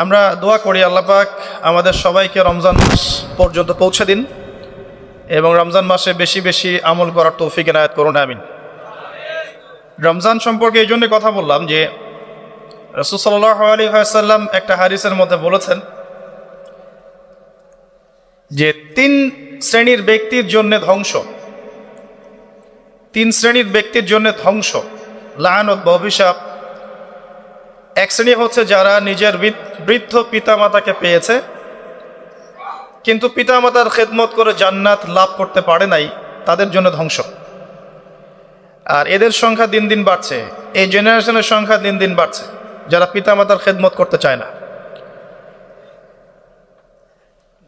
আমরা দোয়া করি আল্লাহ পাক আমাদের সবাইকে রমজান মাস পর্যন্ত পৌঁছে দিন এবং রমজান মাসে বেশি বেশি আমল করার তৌফিক এনায়েত করুন, আমিন। রমজান সম্পর্কে এই জন্য কথা বললাম যে রাসূল সাল্লাল্লাহু আলাইহি ওয়াসাল্লাম একটা হাদিসের মধ্যে বলেছেন যে তিন শ্রেণীর ব্যক্তির জন্য ধ্বংস, তিন শ্রেণীর ব্যক্তির জন্য ধ্বংস, লাআনত বা অভিশাপ। এক শ্রেণী হচ্ছে যারা নিজের বৃদ্ধ পিতামাতাকে পেয়েছে কিন্তু পিতামাতার খেদমত করে জান্নাত লাভ করতে পারে নাই, তাদের জন্য ধ্বংস। আর এদের সংখ্যা দিন দিন বাড়ছে, এই জেনারেশনের সংখ্যা দিন দিন বাড়ছে যারা পিতামাতার খেদমত করতে চায় না।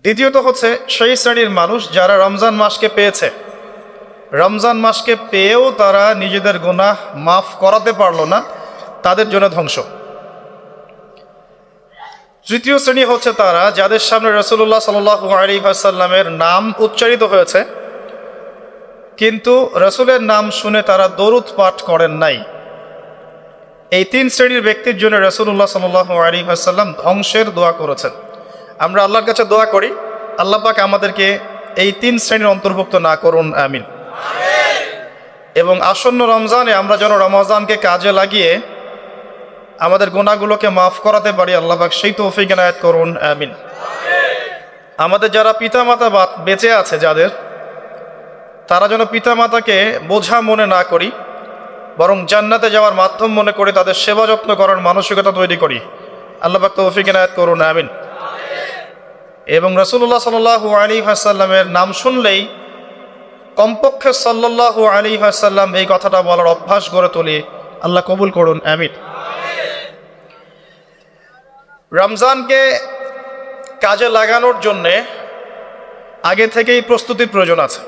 দ্বিতীয়ত হচ্ছে সেই শ্রেণীর মানুষ যারা রমজান মাসকে পেয়েছে, রমজান মাসকে পেয়েও তারা নিজেদের গুনাহ মাফ করাতে পারলো না, তাদের জন্য ধ্বংস। তৃতীয় শ্রেণী হচ্ছে তারা যাদের সামনে রাসূলুল্লাহ সাল্লাল্লাহু আলাইহি ওয়াসাল্লামের নাম উচ্চারিত হয়েছে কিন্তু রাসূলের নাম শুনে তারা দরুদ পাঠ করেন নাই। এই তিন শ্রেণীর ব্যক্তির জন্য রাসূলুল্লাহ সাল্লাল্লাহু আলাইহি ওয়াসাল্লাম ধ্বংসের দোয়া করেছেন। আমরা আল্লাহর কাছে দোয়া করি আল্লাহ পাক আমাদেরকে এই তিন শ্রেণীর অন্তর্ভুক্ত না করুন, আমিন। এবং আসন্ন রমজানে আমরা যেন রমজানকে কাজে লাগিয়ে আমাদের গুনাহগুলোকে মাফ করাতে পারি, আল্লাহ পাক সেই তৌফিক এনায়েত করুন, আমিন। আমাদের যারা পিতামাতা বেঁচে আছে যাদের, তারা যেন পিতামাতাকে বোঝা মনে না করি, বরং জান্নাতে যাওয়ার মাধ্যম মনে করে তাদের সেবা যত্ন করার মানসিকতা তৈরি করি, আল্লাহ পাক তৌফিক এনায়েত করুন, আমিন। এবং রাসূলুল্লাহ সাল্লাল্লাহু আলাইহি ওয়াসাল্লামের নাম শুনলেই কমপক্ষে সাল্লাল্লাহু আলাইহি ওয়াসাল্লাম এই কথাটা বলার অভ্যাস গড়ে তুলি, আল্লাহ কবুল করুন, আমিন। রমজানকে কাজে লাগানোর জন্যে আগে থেকেই প্রস্তুতির প্রয়োজন আছে।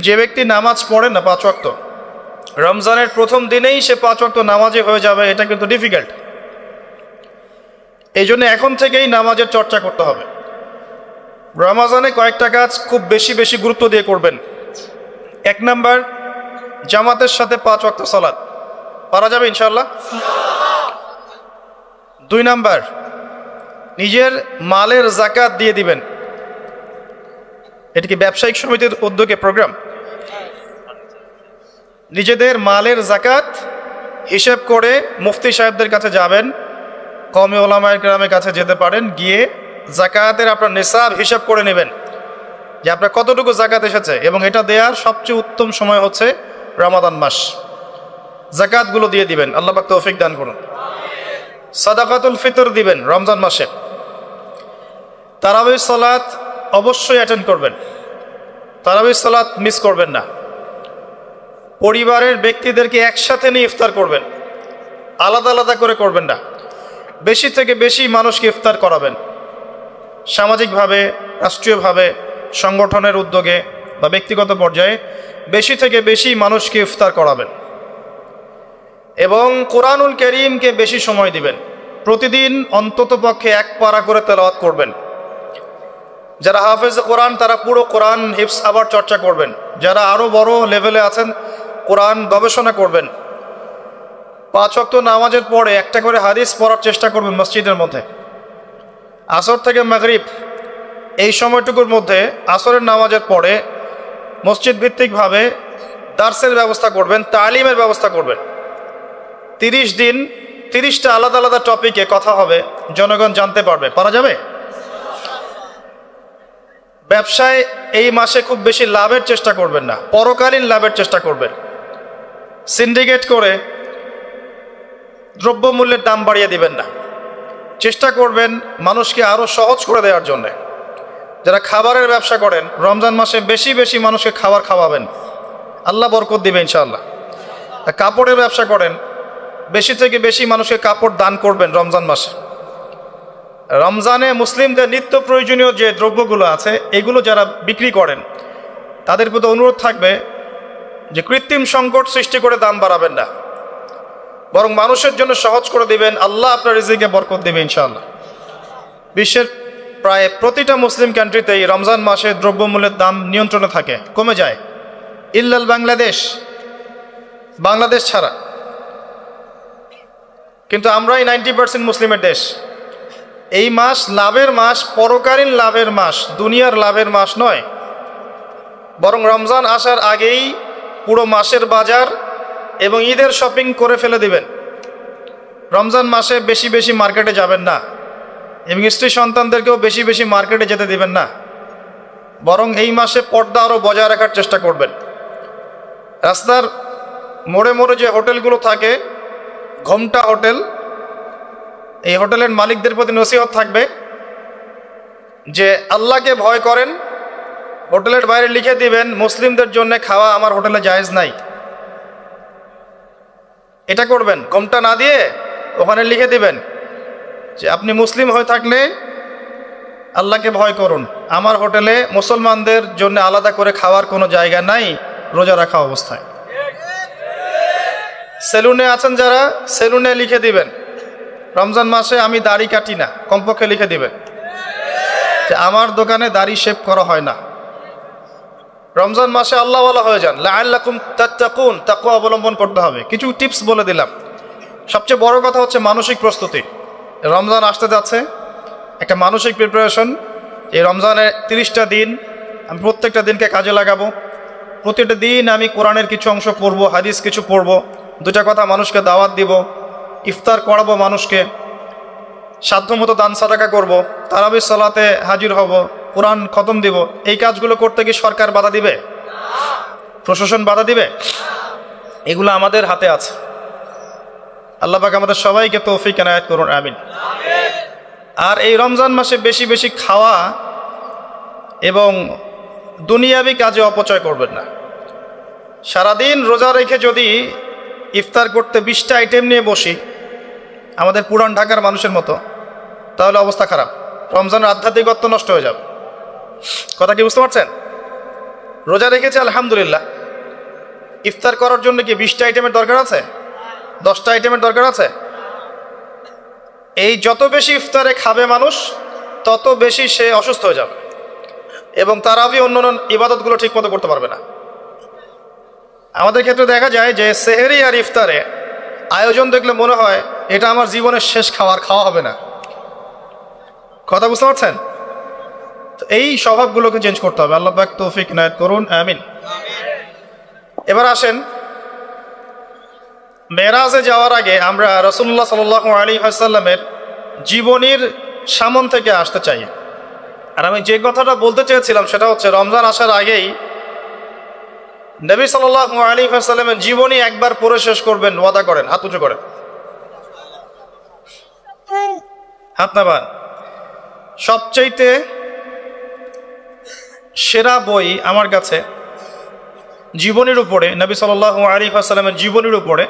যে ব্যক্তি নামাজ পড়ে না 5 ওয়াক্ত, রমজানের প্রথম দিনেই সে 5 ওয়াক্ত নামাজে হয়ে যাবে, এটা কিন্তু ডিফিকাল্ট। এই জন্য এখন থেকেই নামাজের চর্চা করতে হবে। রমজানে কয়েকটা কাজ খুব বেশি বেশি গুরুত্ব দিয়ে করবেন। 1 নাম্বার, জামাতের সাথে 5 ওয়াক্ত সালাত পারা যাবে ইনশাআল্লাহ। 2 নাম্বার, নিজের মালের যাকাত দিয়ে দিবেন। এটা কি ব্যবসায়িক সমিতির উদ্যোগে প্রোগ্রাম? নিজেদের মালের যাকাত হিসেব করে মুফতি সাহেবদের কাছে যাবেন, কওমি উলামায়ে কেরামের কাছে যেতে পারেন, গিয়ে যাকাতের আপনার নিসাব হিসাব করে নেবেন যে আপনার কতটুকু যাকাত এসেছে। এবং এটা দেওয়ার সবচেয়ে উত্তম সময় হচ্ছে রমাদান মাস। যাকাতগুলো দিয়ে দিবেন, আল্লাহ পাক তৌফিক দান করুন। সাদাকাতুল ফিতর দিবেন রমজান মাসে। তারাবির সালাত অবশ্যই অ্যাটেন্ড করবেন, তারাবির সালাত মিস করবেন না। পরিবারের ব্যক্তিদেরকে একসাথে নিয়ে ইফতার করবেন, আলাদা আলাদা করে করবেন না। বেশি থেকে বেশি মানুষকে ইফতার করাবেন, সামাজিকভাবে, রাষ্ট্রীয়ভাবে, সংগঠনের উদ্যোগে বা ব্যক্তিগত পর্যায়ে বেশি থেকে বেশি মানুষকে ইফতার করাবেন। এবং কোরআনুল কারীমকে বেশি সময় দিবেন। প্রতিদিন অন্তত পক্ষে 1 পারা করে তেলাওয়াত করবেন। যারা হাফেজ কোরআন তারা পুরো কোরআন হিফজ আবার চর্চা করবেন। যারা আরও বড় লেভেলে আছেন কোরআন গবেষণা করবেন। 5 ওয়াক্ত নামাজের পরে একটা করে হাদিস পড়ার চেষ্টা করবেন মসজিদের মধ্যে। আসর থেকে মাগরিব এই সময়টুকুর মধ্যে, আসরের নামাজের পরে মসজিদ ভিত্তিকভাবে দার্সের ব্যবস্থা করবেন, তালিমের ব্যবস্থা করবেন। 30 দিন 30টা আলাদা আলাদা টপিকে কথা হবে, জনগণ জানতে পারবে। পারা যাবে? ব্যবসায় এই মাসে খুব বেশি লাভের চেষ্টা করবেন না, পরকালীন লাভের চেষ্টা করবেন। সিন্ডিকেট করে দ্রব্যমূল্যের দাম বাড়িয়ে দিবেন না, চেষ্টা করবেন মানুষকে আরও সহজ করে দেওয়ার জন্যে। যারা খাবারের ব্যবসা করেন রমজান মাসে বেশি বেশি মানুষকে খাবার খাওয়াবেন, আল্লাহ বরকত দিবে ইনশাআল্লাহ। কাপড়ের ব্যবসা করেন, বেশি থেকে বেশি মানুষকে কাপড় দান করবেন রমজান মাসে। রমজানে মুসলিমদের নিত্য প্রয়োজনীয় যে দ্রব্যগুলো আছে এগুলো যারা বিক্রি করেন তাদের প্রতি অনুরোধ থাকবে যে কৃত্রিম সংকট সৃষ্টি করে দাম বাড়াবেন না, বরং মানুষের জন্য সহজ করে দিবেন। আল্লাহ আপনার রিজিকে বরকত দেবে ইনশাআল্লাহ। বিশ্বের প্রায় প্রতিটা মুসলিম কান্ট্রিতেই রমজান মাসে দ্রব্যমূল্যের দাম নিয়ন্ত্রণে থাকে, কমে যায়, ইল্লাল বাংলাদেশ ছাড়া। কিন্তু আমরাই 90% মুসলিমের দেশ, এই মাস লাভের মাস, পরকালীন লাভের মাস, দুনিয়ার লাভের মাস নয়। বরং রমজান আসার আগেই পুরো মাসের বাজার এবং ঈদের শপিং করে ফেলে দিবেন। রমজান মাসে বেশি বেশি মার্কেটে যাবেন না এবং স্ত্রী সন্তানদেরকেও বেশি বেশি মার্কেটে যেতে দিবেন না, বরং এই মাসে পর্দা আরও বজায় রাখার চেষ্টা করবেন। রাস্তার মোড়ে মোড়ে যে হোটেলগুলো থাকে, ঘোমটা হোটেল, এই হোটেলের মালিকদের প্রতি নসিহত থাকবে যে আল্লাহকে ভয় করেন। হোটেলের বাইরে লিখে দিবেন মুসলিমদের জন্য খাওয়া আমার হোটেলে জায়েজ নাই। এটা করবেন, ঘোমটা না দিয়ে ওখানে লিখে দিবেন যে আপনি মুসলিম হয়ে থাকলে আল্লাহকে ভয় করুন, আমার হোটেলে মুসলমানদের জন্য আলাদা করে খাওয়ার কোনো জায়গা নাই রোজা রাখা অবস্থায়। সেলুনে আছেন যারা, সেলুনে লিখে দিবেন রমজান মাসে আমি দাড়ি কাটি না, কমপক্ষে লিখে দিবেন যে আমার দোকানে দাড়ি শেভ করা হয় না। রমজান মাসে আল্লাহওয়ালা হয়ে যান, লাআল্লাকুম তাত্তাকুন, তাকওয়া অবলম্বন করতে হবে। কিছু টিপস বলে দিলাম। সবচেয়ে বড় কথা হচ্ছে মানসিক প্রস্তুতি। রমজান আসতে যাচ্ছে, একটা মানসিক প্রিপারেশন। এই রমজানের 30টা দিন আমি প্রত্যেকটা দিনকে কাজে লাগাবো। প্রতিটা দিন আমি কোরআনের কিছু অংশ পড়ব, হাদিস কিছু পড়ব, দুটা কথা মানুষকে দাওয়াত দিব, ইফতার করাবো মানুষকে, সাধ্যমতো দান সাদাকা করব, তারাবির সালাতে হাজির হব, কোরআন খতম দিব। এই কাজগুলো করতে কি সরকার বাধা দিবে? প্রশাসন বাধা দিবে? এগুলো আমাদের হাতে আছে। আল্লাহ পাক আমাদের সবাইকে তৌফিক এনায়েত করুন, আমিন। আর এই রমজান মাসে বেশি বেশি খাওয়া এবং দুনিয়াবি কাজে অপচয় করবেন না। সারাদিন রোজা রেখে যদি ইফতার করতে 20টা আইটেম নিয়ে বসি আমাদের পুরান ঢাকার মানুষের মতো, তাহলে অবস্থা খারাপ। রমজানের আধ্যাত্মিকত্ব নষ্ট হয়ে যাবে। কথা কি বুঝতে পারছেন? রোজা রেখেছে আলহামদুলিল্লাহ, ইফতার করার জন্য কি 20টা আইটেমের দরকার আছে? 10টা আইটেমের দরকার আছে? এই যত বেশি ইফতারে খাবে মানুষ তত বেশি সে অসুস্থ হয়ে যাবে এবং তারাবি অন্যান্য ইবাদতগুলো ঠিক মতো করতে পারবে না। আমাদের ক্ষেত্রে দেখা যায় যে সেহেরি আর ইফতারে আয়োজন দেখলে মনে হয় এটা আমার জীবনের শেষ খাওয়া হবে না। কথা বুঝতে পারছেন? তো এই স্বভাবগুলোকে চেঞ্জ করতে হবে। আল্লাহ পাক তৌফিক ইনায়েত করুন, আমিন। এবার আসেন, মেরাজে যাওয়ার আগে আমরা রাসূলুল্লাহ সাল্লাল্লাহু আলাইহি ওয়াসাল্লামের জীবনীর সামন থেকে আসতে চাই। আর আমি যে কথাটা বলতে চেয়েছিলাম সেটা হচ্ছে রমজান আসার আগেই নবী সাল্লাল্লাহু আলাইহি ওয়াসাল্লামের জীবনী একবার পড়ে শেষ করবেন, ওয়াদা করেন। হাত উঁচু করেন, হাত নামান। সবচাইতে সেরা বই আমার কাছে জীবনীর উপরে, নবী সাল্লাল্লাহু আলাইহি ওয়াসাল্লামের জীবনীর উপরে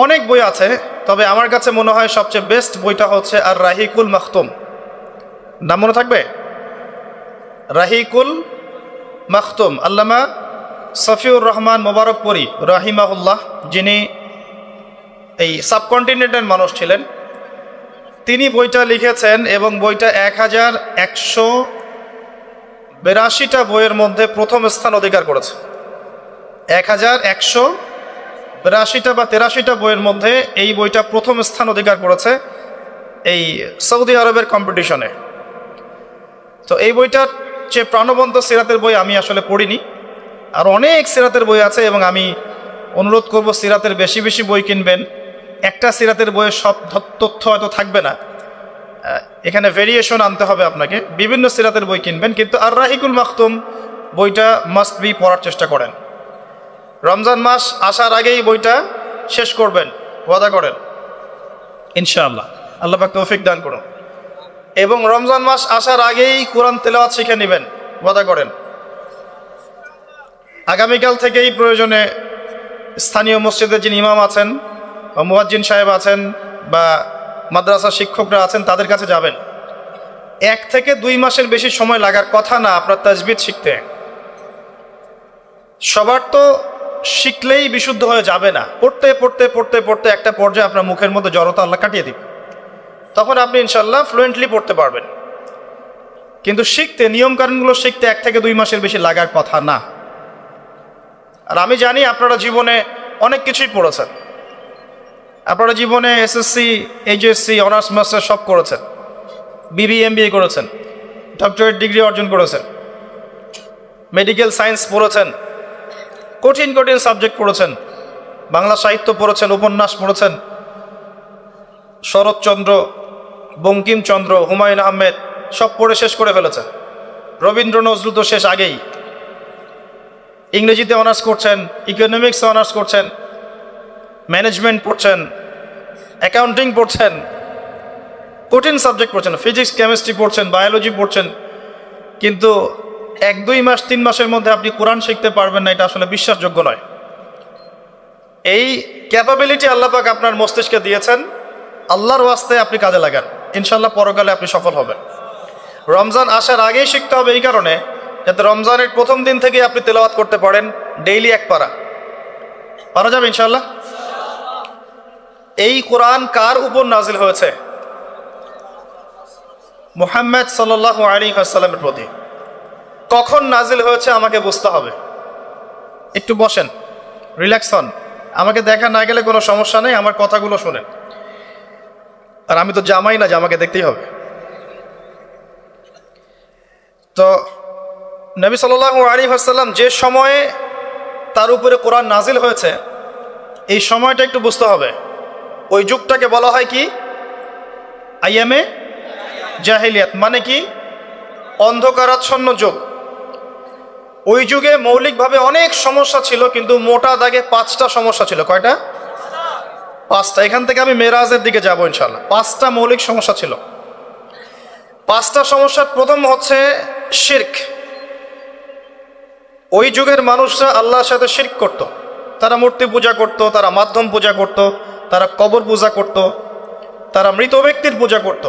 অনেক বই আছে, তবে আমার কাছে মনে হয় সবচেয়ে বেস্ট বইটা হচ্ছে আর রাহিকুল মাখতুম। নাম মনে থাকবে? রাহিকুল মাখতুম, আল্লামা সফিউর রহমান মোবারকপুরি রাহিমাহুল্লাহ, যিনি এই সাবকন্টিনেন্টের মানুষ ছিলেন, তিনি বইটা লিখেছেন এবং বইটা 1182টা বইয়ের মধ্যে প্রথম স্থান অধিকার করেছে। 1182টা বা 83টা বইয়ের মধ্যে এই বইটা প্রথম স্থান অধিকার করেছে এই সৌদি আরবের কম্পিটিশনে। তো এই বইটার যে প্রাণবন্ত সিরাতের বই আমি আসলে পড়িনি, আর অনেক সিরাতের বই আছে এবং আমি অনুরোধ করব সিরাতের বেশি বেশি বই কিনবেন। একটা সিরাতের বইয়ে সব তথ্য হয়তো থাকবে না, এখানে ভেরিয়েশন আনতে হবে আপনাকে। বিভিন্ন সিরাতের বই কিনবেন, কিন্তু আর রাহিকুল মাখতুম বইটা মাস্ট বি পড়ার চেষ্টা করেন। রমজান মাস আসার আগেই বইটা শেষ করবেন, ওয়াদা করেন ইনশাআল্লাহ। আল্লাহ পাক তৌফিক দান করুন। এবং রমজান মাস আসার আগেই কোরআন তেলাওয়াত শিখে নেবেন, ওয়াদা করেন। আগামীকাল থেকেই প্রয়োজনে স্থানীয় মসজিদের যিনি ইমাম আছেন বা মুয়াজ্জিন সাহেব আছেন বা মাদ্রাসার শিক্ষকরা আছেন তাদের কাছে যাবেন। 1 থেকে 2 মাসের বেশি সময় লাগার কথা না আপনার তাজবিদ শিখতে। সবার তো শিখলেই বিশুদ্ধ হয়ে যাবে না। পড়তে পড়তে পড়তে পড়তে একটা পর্যায়ে আপনার মুখের মধ্যে জড়তা আল্লাহ কাটিয়ে দিবে, তখন আপনি ইনশাল্লাহ ফ্লুয়েন্টলি পড়তে পারবেন। কিন্তু শিখতে, নিয়মকানুনগুলো শিখতে 1 থেকে 2 মাসের বেশি লাগার কথা না। আর আমি জানি আপনারা জীবনে অনেক কিছুই পড়েছেন, আপনারা জীবনে এসএসসি, এইচএসসি, অনার্স মাস্টার সব করেছেন। BBA করেছেন, ডক্টরেট ডিগ্রি অর্জন করেছেন, মেডিকেল সায়েন্স পড়েছেন, কঠিন কঠিন সাবজেক্ট পড়েছেন, বাংলা সাহিত্য পড়েছেন, উপন্যাস পড়েছেন, শরৎচন্দ্র, বঙ্কিমচন্দ্র, হুমায়ুন আহমেদ সব পড়ে শেষ করে ফেলেছেন। রবীন্দ্র নজরুল তো শেষ আগেই। ইংরেজিতে অনার্স করছেন, ইকোনমিক্সে অনার্স করছেন, ম্যানেজমেন্ট পড়ছেন, অ্যাকাউন্টিং পড়ছেন, কঠিন সাবজেক্ট পড়ছেন, ফিজিক্স কেমিস্ট্রি পড়ছেন, বায়োলজি পড়ছেন, কিন্তু 1-2 মাস 3 মাসের মধ্যে আপনি কোরআন শিখতে পারবেন না, এটা আসলে বিশ্বাসযোগ্য নয়। এই ক্যাপাবিলিটি আল্লাহ পাক আপনার মস্তিষ্কে দিয়েছেন, আল্লাহর ওয়াস্তে আপনি কাজে লাগান, ইনশাল্লাহ পরকালে আপনি সফল হবেন। রমজান আসার আগেই শিখতে হবে এই কারণে, যাতে রমজানের প্রথম দিন থেকে আপনি তেলাওয়াত করতে পারেন, ডেইলি 1 পারা। পারা যাবে ইনশাল্লাহ? এই কোরআন কার উপর নাজিল হয়েছে? মুহাম্মদ সাল্লাল্লাহু আলাইহি ওয়াসাল্লামের প্রতি। কখন নাজিল হয়েছে আমাকে বুঝতে হবে। একটু বসেন, রিল্যাক্স হন, আমাকে দেখা না গেলে কোনো সমস্যা নেই, আমার কথাগুলো শুনেন। আর আমি তো জামাই না যে আমাকে দেখতেই হবে। তো নবী সাল্লাল্লাহু আলাইহি ওয়াসাল্লাম যে সময়ে তার উপরে কোরআন নাজিল হয়েছে, এই সময়টা একটু বুঝতে হবে। ওই যুগটাকে বলা হয় কি? আইয়ামে জাহিলিয়াত, মানে কি? অন্ধকারাচ্ছন্ন যুগ। ওই যুগে মৌলিকভাবে অনেক সমস্যা ছিল, কিন্তু মোটা দাগে 5টা সমস্যা ছিল। কয়টা? 5টা। এখান থেকে আমি মেরাজের দিকে যাবো ইনশাল্লাহ। 5টা মৌলিক সমস্যা ছিল। 5টা সমস্যার প্রথম হচ্ছে শিরক। ওই যুগের মানুষরা আল্লাহর সাথে শিরক করত। তারা মূর্তি পূজা করত, তারা মাধ্যম পূজা করত, তারা কবর পূজা করত, তারা মৃত ব্যক্তির পূজা করত।